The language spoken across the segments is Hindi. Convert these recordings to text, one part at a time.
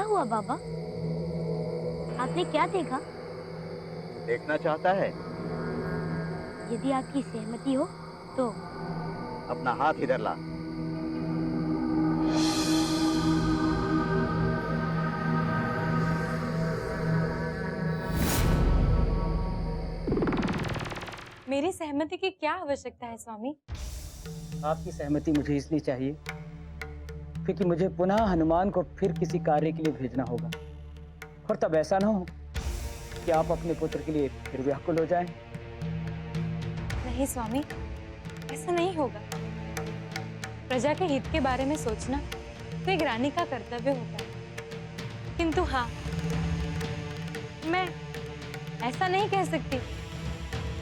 हुआ बाबा? आपने क्या देखा? देखना चाहता है? यदि आपकी सहमति हो तो। अपना हाथ इधर ला। मेरी सहमति की क्या आवश्यकता है स्वामी? आपकी सहमति मुझे इसलिए चाहिए क्योंकि मुझे पुनः हनुमान को फिर किसी कार्य के लिए भेजना होगा, और तब ऐसा ना हो कि आप अपने पुत्र के लिए फिर व्याकुल हो जाएं। नहीं स्वामी, ऐसा नहीं होगा। प्रजा के हित के बारे में सोचना तो एक रानी का कर्तव्य होता है। किंतु हाँ, मैं ऐसा नहीं कह सकती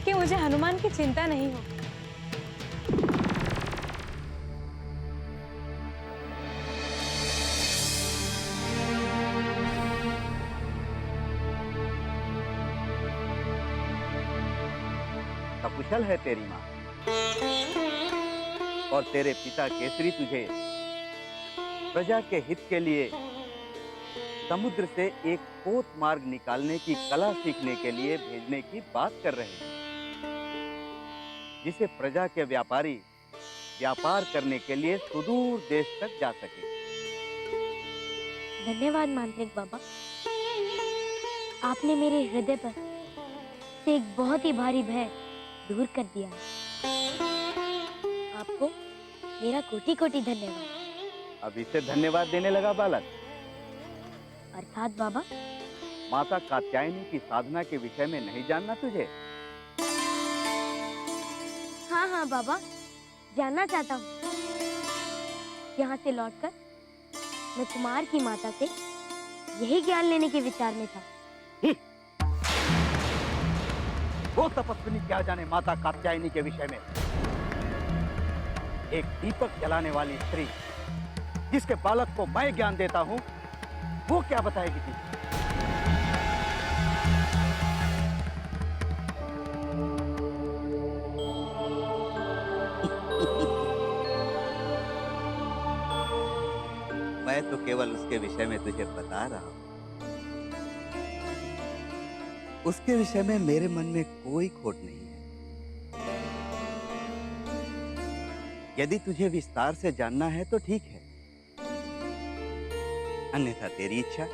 कि मुझे हनुमान की चिंता नहीं हो। सकुशल है तेरी माँ, और तेरे पिता केसरी तुझे प्रजा के हित के लिए समुद्र से एक पोत मार्ग निकालने की कला सीखने के लिए भेजने की बात कर रहे हैं, जिसे प्रजा के व्यापारी व्यापार करने के लिए सुदूर देश तक जा सके। धन्यवाद मांत्रिक बाबा, आपने मेरे हृदय पर से एक बहुत ही भारी भय दूर कर दिया है। आपको मेरा कोटि कोटि धन्यवाद। अब इसे धन्यवाद देने लगा बालक? अर्थात बाबा, माता कात्यायनी की साधना के विषय में नहीं जानना तुझे? हाँ हाँ बाबा, जानना चाहता हूँ। यहाँ से लौटकर मैं कुमार की माता से यही ज्ञान लेने के विचार में था। वो तपस्विनी क्या जाने माता कात्यायनी के विषय में? एक दीपक जलाने वाली स्त्री जिसके बालक को मैं ज्ञान देता हूँ, वो क्या बताएगी तुझे? मैं तो केवल उसके विषय में तुझे बता रहा हूं। उसके विषय में मेरे मन में कोई खोट नहीं है। यदि तुझे विस्तार से जानना है तो ठीक है, अन्यथा तेरी इच्छा।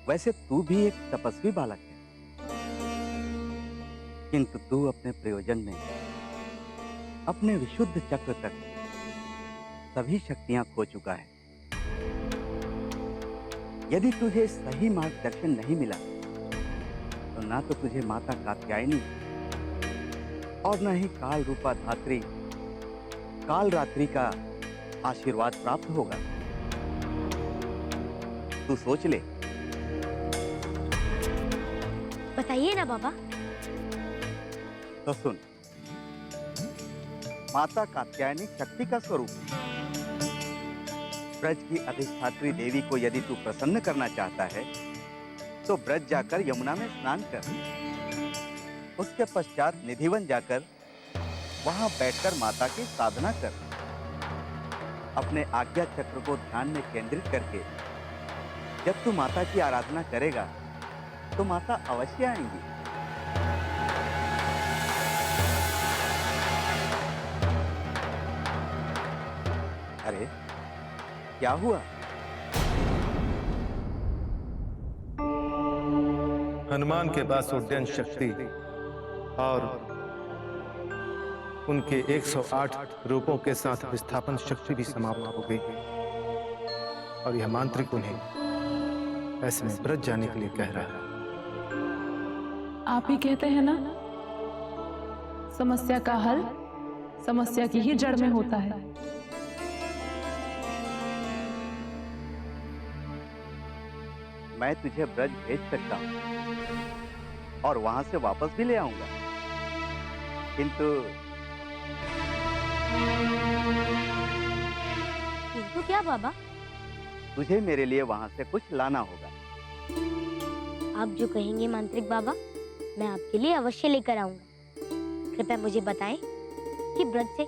वैसे तू भी एक तपस्वी बालक है, किंतु तू अपने प्रयोजन में अपने विशुद्ध चक्र तक सभी शक्तियां खो चुका है। यदि तुझे सही मार्गदर्शन नहीं मिला तो ना तो तुझे माता कात्यायनी और न ही काल रूपा धात्री काल रात्रि का आशीर्वाद प्राप्त होगा। तू सोच ले। बताइए ना बाबा। तो सुन, माता कात्यायनी शक्ति का स्वरूप है। ब्रज की अधिष्ठात्री देवी को यदि तू प्रसन्न करना चाहता है तो ब्रज जाकर यमुना में स्नान कर। उसके पश्चात निधिवन जाकर वहां बैठकर माता की साधना कर। अपने आज्ञा चक्र को ध्यान में केंद्रित करके जब तू माता की आराधना करेगा तो माता अवश्य आएंगी। अरे क्या हुआ? हनुमान के पास उड्डयन शक्ति और उनके 108 रूपों के साथ विस्थापन शक्ति भी समाप्त हो गई, और यह मांत्रिक उन्हें ऐसे में ब्रज जाने के लिए कह रहा है। आप ही कहते हैं ना, समस्या का हल समस्या की ही जड़ में होता है। मैं तुझे ब्रज भेज सकता हूं और वहां से वापस भी ले आऊंगा, किंतु क्या बाबा? तुझे मेरे लिए वहां से कुछ लाना होगा। आप जो कहेंगे मांत्रिक बाबा, मैं आपके लिए अवश्य लेकर आऊंगा। कृपया मुझे बताएं कि ब्रज से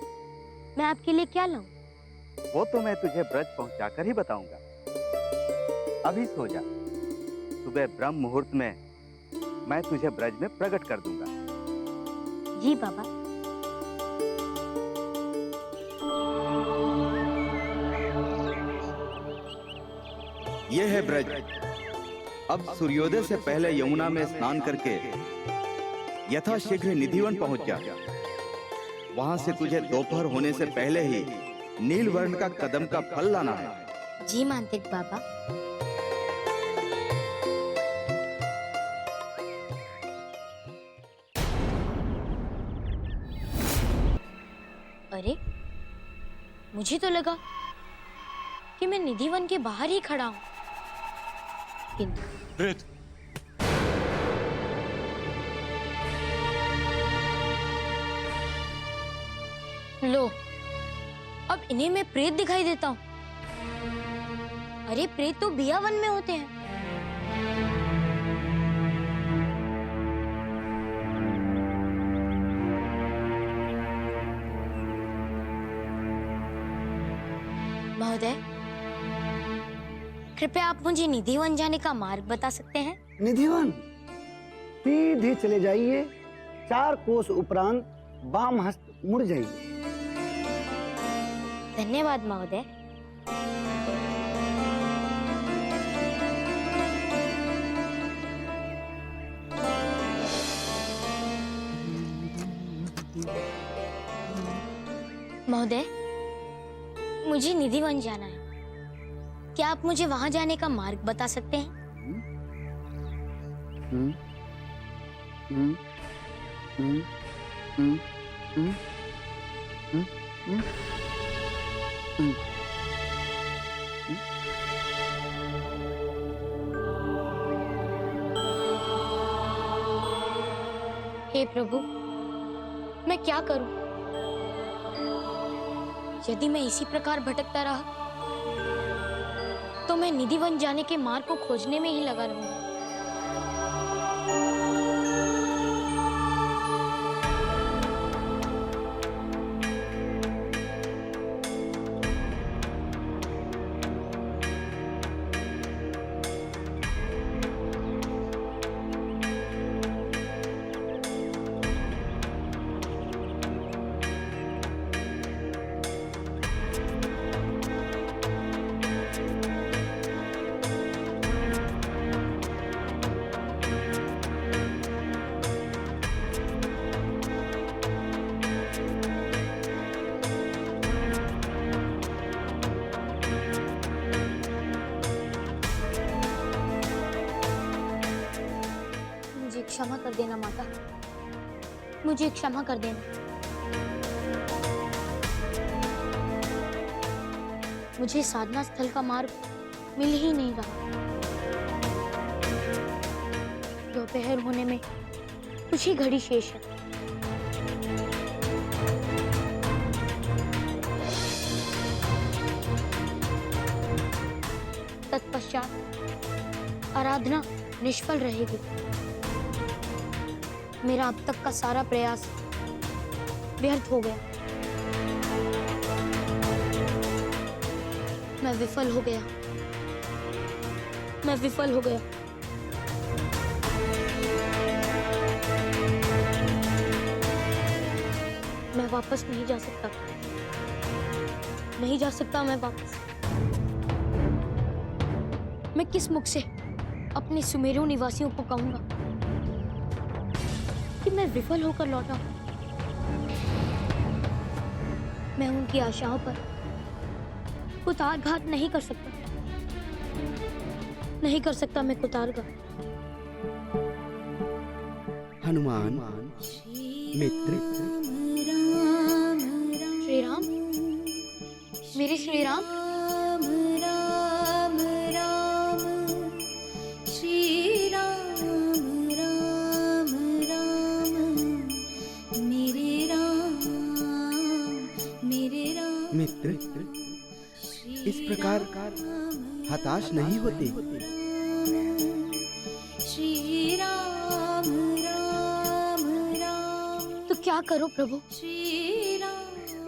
मैं आपके लिए क्या लाऊं? वो तो मैं तुझे ब्रज पहुंचाकर ही बताऊंगा। अभी सो जा। सुबह ब्रह्म मुहूर्त में मैं तुझे ब्रज में प्रकट कर दूंगा। जी बाबा। यह है ब्रज। अब सूर्योदय से पहले यमुना में स्नान करके यथाशीघ्र निधिवन पहुंच जा। वहां से तुझे दोपहर होने से पहले ही नील वर्ण का कदम का फल लाना है। जी मांत्रिक बाबा। अरे, मुझे तो लगा कि मैं निधिवन के बाहर ही खड़ा हूं, किंतु लो, अब इन्हें मैं प्रेत दिखाई देता हूँ। अरे, प्रेत तो बियावन में होते हैं। महोदय, कृपया आप मुझे निधिवन जाने का मार्ग बता सकते हैं? निधिवन सीधे चले जाइए, 4 कोस उपरांत वाम हस्त मुड़ जाइए। धन्यवाद महोदय। महोदय, मुझे निधिवन जाना है। क्या आप मुझे वहां जाने का मार्ग बता सकते हैं? हे प्रभु, मैं क्या करूं? यदि मैं इसी प्रकार भटकता रहा तो मैं निधिवन जाने के मार्ग को खोजने में ही लगा रहूंगा। क्षमा कर देना माता, मुझे क्षमा कर देना। मुझे साधना स्थल का मार्ग मिल ही नहीं रहा। दोपहर होने में कुछ ही घड़ी शेष है। तत्पश्चात आराधना निष्फल रहेगी। मेरा अब तक का सारा प्रयास व्यर्थ हो गया। मैं विफल हो गया। मैं विफल हो गया। मैं वापस नहीं जा सकता। नहीं जा सकता मैं वापस। मैं किस मुख से अपने सुमेरु निवासियों को कहूंगा कि मैं विफल होकर लौटा हूं? मैं उनकी आशाओं पर कुतारघात नहीं कर सकता। नहीं कर सकता मैं कुतारघात। हनुमान मित्र। श्री राम, मेरे श्री राम। मित्र, इस प्रकार हताश नहीं होते। तो क्या करो प्रभु?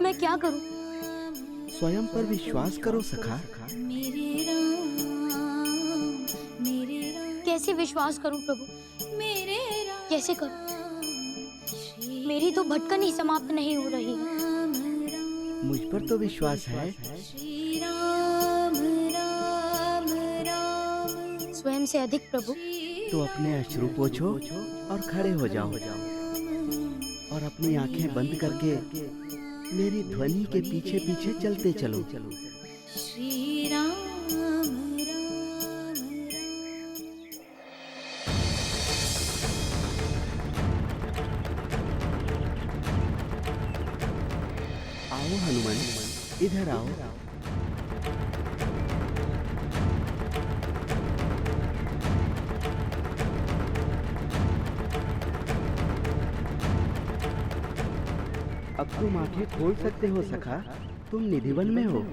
मैं क्या करूं? स्वयं पर विश्वास करो सखा। कैसे विश्वास करूं प्रभु? कैसे करूं? मेरी तो भटकन ही समाप्त नहीं हो रही। मुझ पर तो विश्वास है। स्वयं से अधिक प्रभु। तो अपने अश्रु पोछो और खड़े हो जाओ और अपनी आंखें बंद करके मेरी ध्वनि के पीछे पीछे चलते चलो। आओ हनुमान, इधर आओ। अब तुम आंखें खोल सकते हो सखा, तुम निधिवन में हो।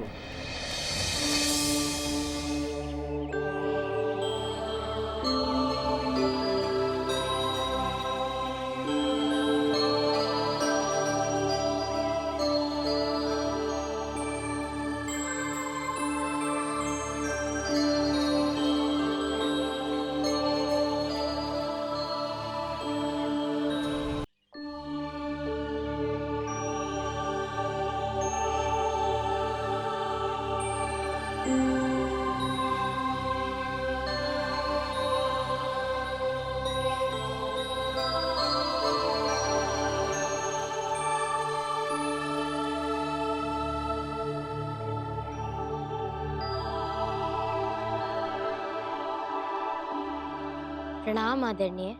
प्रणाम आदरणीय।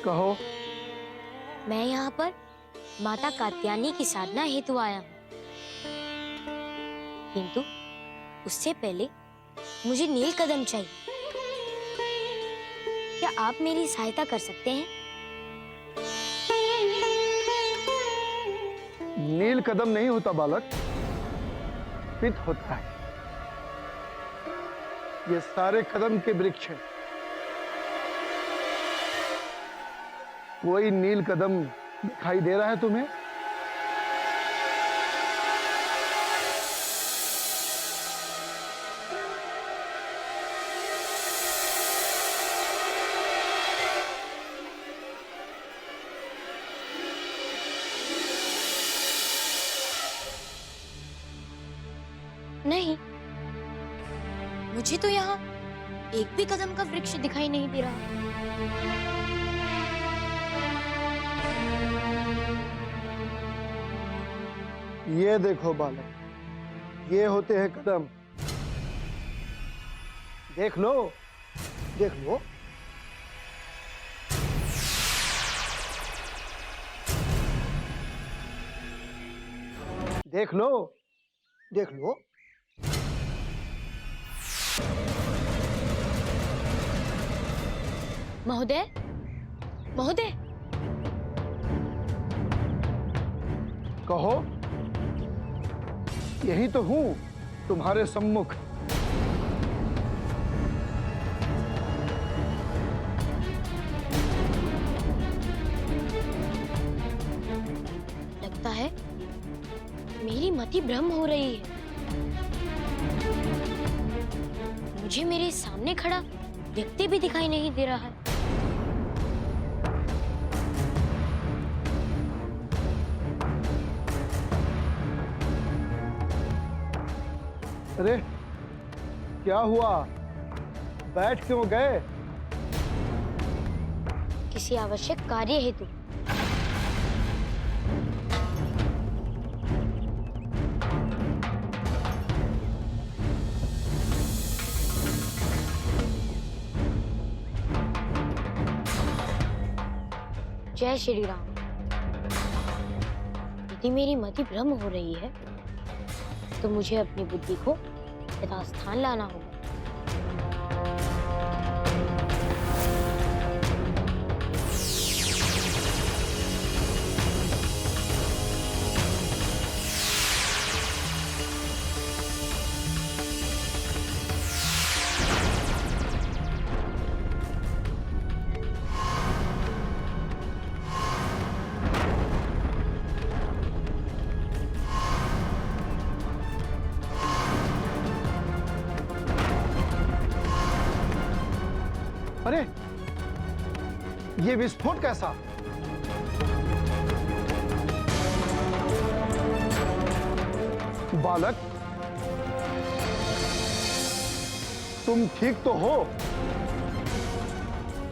कहो। मैं यहाँ पर माता कात्यायनी की साधना हेतु आया हूँ, किंतु उससे पहले मुझे नील कदम चाहिए। क्या आप मेरी सहायता कर सकते हैं? नील कदम नहीं होता बालक, पित होता है। ये सारे कदम के वृक्ष हैं। कोई नील कदम दिखाई दे रहा है तुम्हें? नहीं, मुझे तो यहाँ एक भी कदम का वृक्ष दिखाई नहीं दे रहा। ये देखो बालक, ये होते हैं कदम। देख लो, देख लो। देख लो, देख लो। महोदय, महोदय। कहो। यही तो हूं, तुम्हारे सम्मुख। लगता है मेरी मति भ्रम हो रही है। मुझे मेरे सामने खड़ा व्यक्ति भी दिखाई नहीं दे रहा है। अरे क्या हुआ? बैठ क्यों गए? किसी आवश्यक कार्य हेतु। जय श्री राम। यदि मेरी मति भ्रम हो रही है तो मुझे अपनी बुद्धि को यथास्थान लाना होगा। ये विस्फोट कैसा? बालक, तुम ठीक तो हो?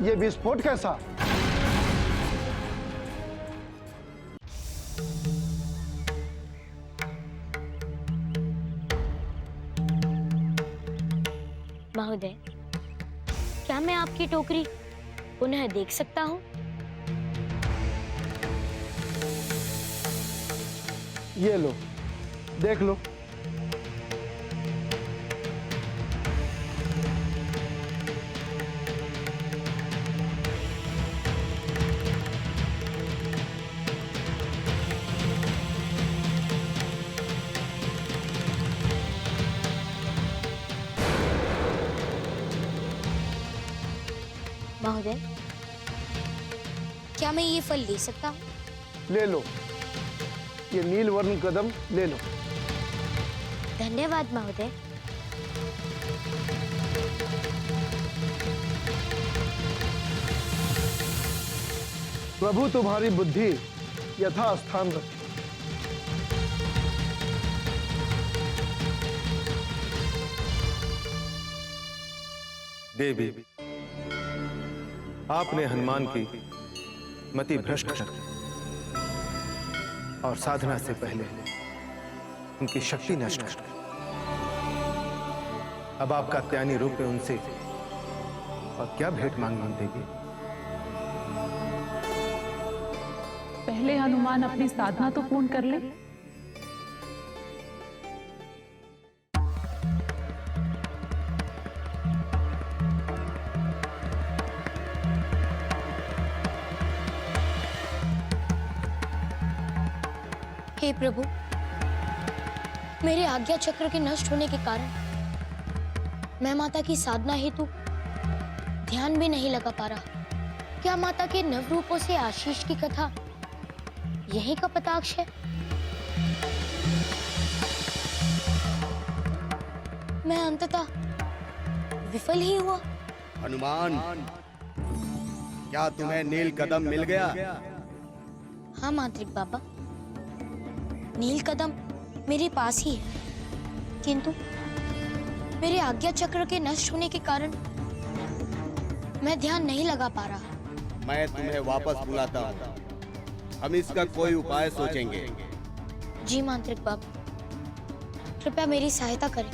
ये विस्फोट कैसा? महोदय, क्या मैं आपकी टोकरी पुनः देख सकता हूँ? ये लो, देख लो। महोदय, क्या मैं ये फल ले सकता हूँ? ले लो, ये नीलवर्ण कदम ले लो। धन्यवाद महोदय। प्रभु तुम्हारी बुद्धि यथा स्थान रखे। देवी, आपने हनुमान की मति भ्रष्ट कर और साधना से पहले उनकी शक्ति नष्ट कर। अब आप कात्यायनी रूप में उनसे और क्या भेंट मांगी देवी? पहले हनुमान अपनी साधना तो पूर्ण कर ले। हे प्रभु, मेरे आज्ञा चक्र के नष्ट होने के कारण मैं माता की साधना हेतु ध्यान भी नहीं लगा पा रहा। क्या माता के नव रूपों से आशीष की कथा यही का कटाक्ष है? मैं अंततः विफल ही हुआ। हनुमान, क्या तुम्हें नील कदम मिल गया? हाँ मांत्रिक बाबा, नील कदम मेरे पास ही है, किंतु मेरे आज्ञा चक्र के नष्ट होने के कारण मैं ध्यान नहीं लगा पा रहा। मैं तुम्हें वापस बुलाता हूँ, हम इसका कोई उपाय सोचेंगे। जी मांत्रिक बाबा, कृपया मेरी सहायता करें।